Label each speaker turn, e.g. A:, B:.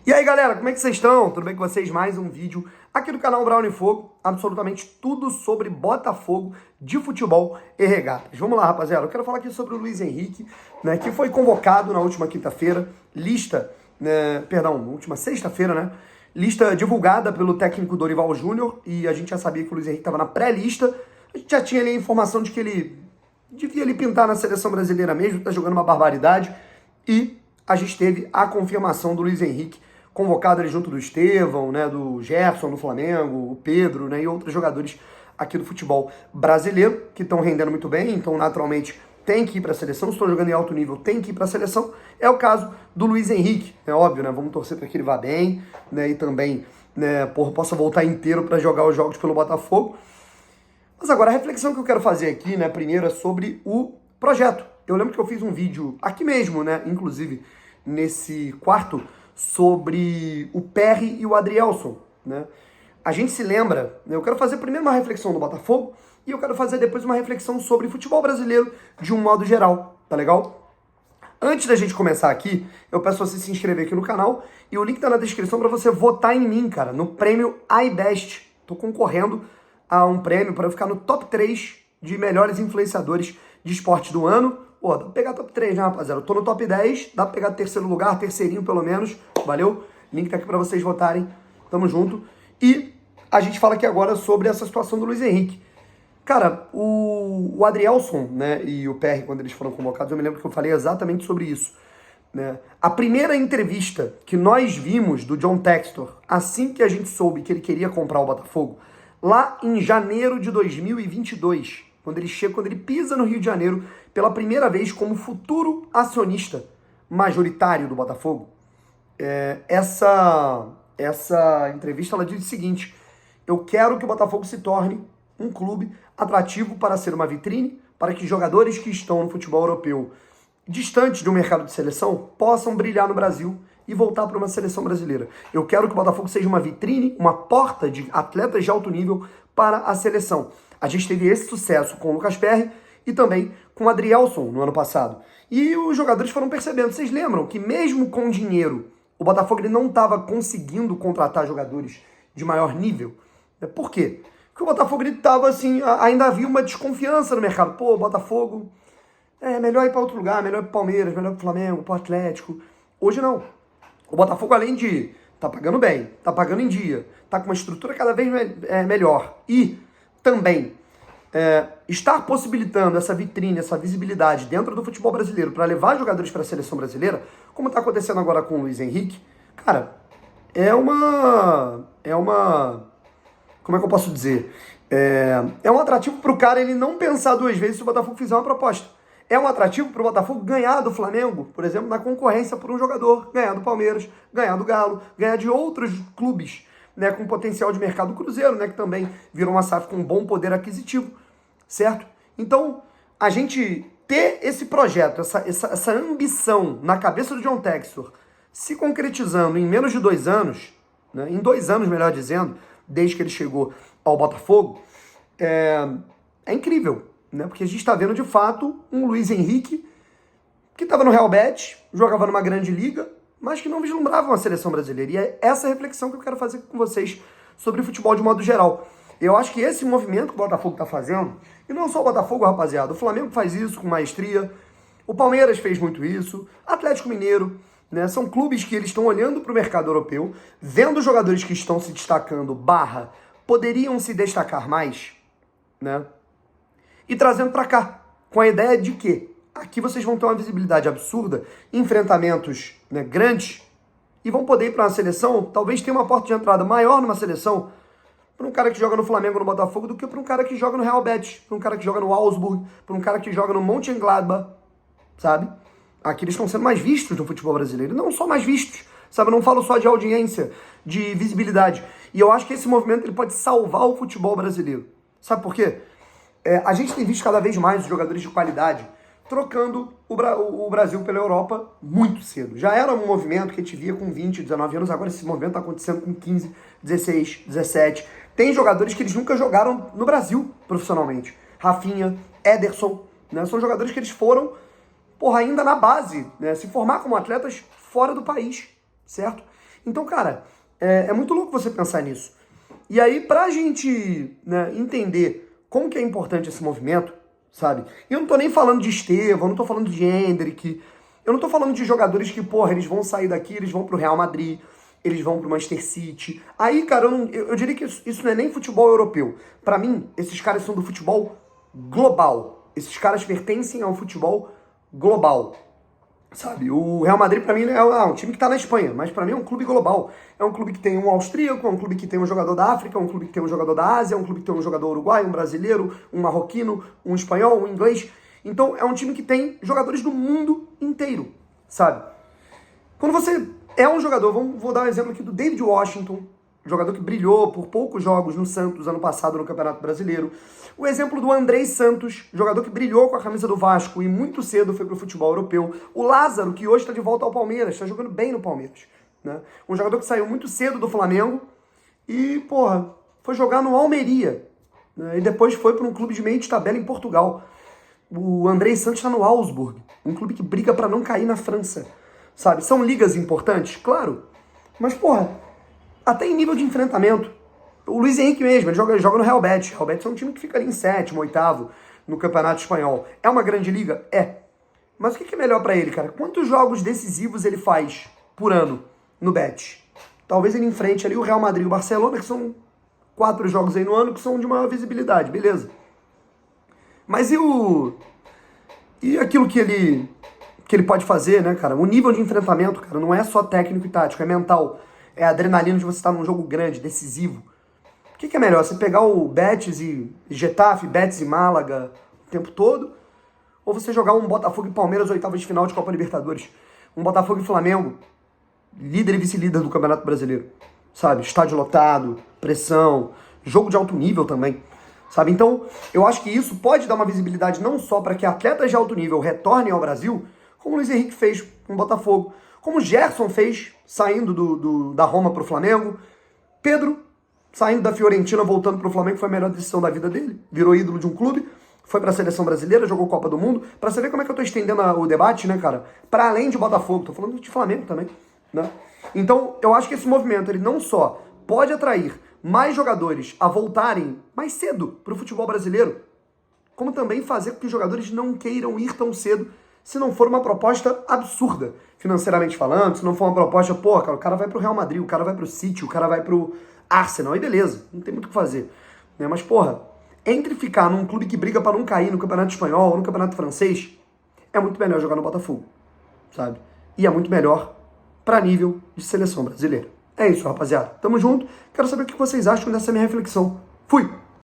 A: E aí galera, como é que vocês estão? Tudo bem com vocês? Mais um vídeo aqui do canal Brown e Fogo, absolutamente tudo sobre Botafogo de futebol e regatas. Vamos lá, rapaziada, eu quero falar aqui sobre o Luiz Henrique, né, que foi convocado na última quinta-feira, na última sexta-feira, né, lista divulgada pelo técnico Dorival Júnior, e a gente já sabia que o Luiz Henrique estava na pré-lista, a gente já tinha ali a informação de que ele devia ali pintar na seleção brasileira mesmo, tá jogando uma barbaridade, e a gente teve a confirmação do Luiz Henrique, convocado ali junto do Estevão, né, do Gerson do Flamengo, o Pedro, né, e outros jogadores aqui do futebol brasileiro, que estão rendendo muito bem, então naturalmente tem que ir para a seleção, se estão jogando em alto nível, tem que ir para a seleção. É o caso do Luiz Henrique, é óbvio, né, vamos torcer para que ele vá bem, né, e também, né, possa voltar inteiro para jogar os jogos pelo Botafogo. Mas agora a reflexão que eu quero fazer aqui, né, primeiro é sobre o projeto. Eu lembro que eu fiz um vídeo aqui mesmo, né, inclusive nesse quarto, sobre o Perry e o Adrielson, né? A gente se lembra, né? Eu quero fazer primeiro uma reflexão do Botafogo e eu quero fazer depois uma reflexão sobre futebol brasileiro de um modo geral, tá legal? Antes da gente começar aqui, eu peço você se inscrever aqui no canal e o link tá na descrição para você votar em mim, cara, no prêmio iBest. Tô concorrendo a um prêmio para eu ficar no top 3 de melhores influenciadores de esporte do ano. Pô, dá pra pegar top 3, né, rapaziada? Eu tô no top 10, dá pra pegar terceiro lugar, terceirinho pelo menos, valeu? Link tá aqui pra vocês votarem, tamo junto. E a gente fala aqui agora sobre essa situação do Luiz Henrique. Cara, o Adrielson, né, e o PR, quando eles foram convocados, eu me lembro que eu falei exatamente sobre isso, né? A primeira entrevista que nós vimos do John Textor, assim que a gente soube que ele queria comprar o Botafogo, lá em janeiro de 2022, quando ele pisa no Rio de Janeiro pela primeira vez como futuro acionista majoritário do Botafogo, essa entrevista ela diz o seguinte: eu quero que o Botafogo se torne um clube atrativo para ser uma vitrine, para que jogadores que estão no futebol europeu distantes do mercado de seleção possam brilhar no Brasil e voltar para uma seleção brasileira. Eu quero que o Botafogo seja uma vitrine, uma porta de atletas de alto nível para a seleção. A gente teve esse sucesso com o Lucas Perry e também com o Adrielson no ano passado. E os jogadores foram percebendo. Vocês lembram que mesmo com dinheiro, o Botafogo ele não estava conseguindo contratar jogadores de maior nível? Por quê? Porque o Botafogo estava assim, ainda havia uma desconfiança no mercado. Pô, o Botafogo é melhor ir para outro lugar, melhor ir para o Palmeiras, melhor para o Flamengo, para o Atlético. Hoje não. O Botafogo, além de tá pagando bem, tá pagando em dia, tá com uma estrutura cada vez melhor e também estar possibilitando essa vitrine, essa visibilidade dentro do futebol brasileiro para levar jogadores para a seleção brasileira, como está acontecendo agora com o Luiz Henrique, cara, como é que eu posso dizer? É um atrativo para o cara ele não pensar duas vezes se o Botafogo fizer uma proposta. É um atrativo para o Botafogo ganhar do Flamengo, por exemplo, na concorrência por um jogador, ganhar do Palmeiras, ganhar do Galo, ganhar de outros clubes, né, com potencial de mercado. Cruzeiro, né, que também virou uma SAF com um bom poder aquisitivo, certo? Então, a gente ter esse projeto, essa ambição na cabeça do John Textor se concretizando em menos de 2 anos, né, em 2 anos, melhor dizendo, desde que ele chegou ao Botafogo, é incrível, né? Porque a gente está vendo de fato um Luiz Henrique que estava no Real Betis, jogava numa grande liga, mas que não vislumbrava uma seleção brasileira. E é essa reflexão que eu quero fazer com vocês sobre futebol de modo geral. Eu acho que esse movimento que o Botafogo está fazendo, e não só o Botafogo, rapaziada, o Flamengo faz isso com maestria, o Palmeiras fez muito isso, Atlético Mineiro, né? São clubes que eles estão olhando para o mercado europeu, vendo jogadores que estão se destacando, poderiam se destacar mais, né? E trazendo para cá, com a ideia de que aqui vocês vão ter uma visibilidade absurda, enfrentamentos, né, grandes, e vão poder ir para uma seleção, talvez tenha uma porta de entrada maior numa seleção, para um cara que joga no Flamengo ou no Botafogo, do que para um cara que joga no Real Betis, para um cara que joga no Augsburg, para um cara que joga no Mönchengladbach, sabe? Aqui eles estão sendo mais vistos no futebol brasileiro, não só mais vistos, sabe? Eu não falo só de audiência, de visibilidade. E eu acho que esse movimento ele pode salvar o futebol brasileiro. Sabe por quê? A gente tem visto cada vez mais os jogadores de qualidade trocando o Brasil pela Europa muito cedo. Já era um movimento que a gente via com 20, 19 anos, agora esse movimento está acontecendo com 15, 16, 17. Tem jogadores que eles nunca jogaram no Brasil profissionalmente. Rafinha, Ederson, né? São jogadores que eles foram, ainda na base, né? Se formar como atletas fora do país, certo? Então, cara, é muito louco você pensar nisso. E aí, pra gente, né, entender como que é importante esse movimento, sabe? E eu não tô nem falando de Estevão, não tô falando de Endrick, eu não tô falando de jogadores que, porra, eles vão sair daqui, eles vão pro Real Madrid, eles vão pro Manchester City. Aí, cara, eu diria que isso não é nem futebol europeu. Pra mim, esses caras são do futebol global. Esses caras pertencem ao futebol global. Sabe, o Real Madrid pra mim é um time que tá na Espanha, mas pra mim é um clube global. É um clube que tem um austríaco, é um clube que tem um jogador da África, é um clube que tem um jogador da Ásia, é um clube que tem um jogador uruguaio, um brasileiro, um marroquino, um espanhol, um inglês. Então é um time que tem jogadores do mundo inteiro, sabe? Quando você é um jogador, vou dar um exemplo aqui do David Washington, jogador que brilhou por poucos jogos no Santos ano passado no Campeonato Brasileiro. O exemplo do Andrei Santos, jogador que brilhou com a camisa do Vasco e muito cedo foi pro futebol europeu. O Lázaro, que hoje está de volta ao Palmeiras, está jogando bem no Palmeiras. Né? Um jogador que saiu muito cedo do Flamengo e, porra, foi jogar no Almeria. Né? E depois foi para um clube de meio de tabela em Portugal. O Andrei Santos está no Augsburg, um clube que briga para não cair na França. Sabe? São ligas importantes? Claro. Mas, porra, até em nível de enfrentamento. O Luiz Henrique mesmo, ele joga no Real Betis. O Real Betis é um time que fica ali em sétimo, oitavo no Campeonato Espanhol. É uma grande liga? É. Mas o que é melhor pra ele, cara? Quantos jogos decisivos ele faz por ano no Betis? Talvez ele enfrente ali o Real Madrid e o Barcelona, que são 4 jogos aí no ano, que são de maior visibilidade, beleza. Mas e aquilo que ele pode fazer, né, cara? O nível de enfrentamento, cara, não é só técnico e tático, é mental. É a adrenalina de você estar num jogo grande, decisivo. O que é melhor? Você pegar o Betis e Getafe, Betis e Málaga o tempo todo? Ou você jogar um Botafogo e Palmeiras, oitavas de final de Copa Libertadores? Um Botafogo e Flamengo, líder e vice-líder do Campeonato Brasileiro. Sabe? Estádio lotado, pressão, jogo de alto nível também. Sabe? Então, eu acho que isso pode dar uma visibilidade não só para que atletas de alto nível retornem ao Brasil, como o Luiz Henrique fez com o Botafogo, como o Gerson fez saindo da Roma para o Flamengo, Pedro saindo da Fiorentina, voltando para o Flamengo, foi a melhor decisão da vida dele, virou ídolo de um clube, foi para a seleção brasileira, jogou Copa do Mundo, para você ver como é que eu tô estendendo o debate, né, cara? Para além de Botafogo, tô falando de Flamengo também, né? Então, eu acho que esse movimento, ele não só pode atrair mais jogadores a voltarem mais cedo para o futebol brasileiro, como também fazer com que os jogadores não queiram ir tão cedo se não for uma proposta absurda, financeiramente falando, se não for uma proposta, pô, cara, o cara vai pro Real Madrid, o cara vai pro City, o cara vai pro Arsenal, aí beleza, não tem muito o que fazer. Né? Mas, porra, entre ficar num clube que briga pra não cair no Campeonato Espanhol ou no Campeonato Francês, é muito melhor jogar no Botafogo, sabe? E é muito melhor pra nível de seleção brasileira. É isso, rapaziada. Tamo junto. Quero saber o que vocês acham dessa minha reflexão. Fui!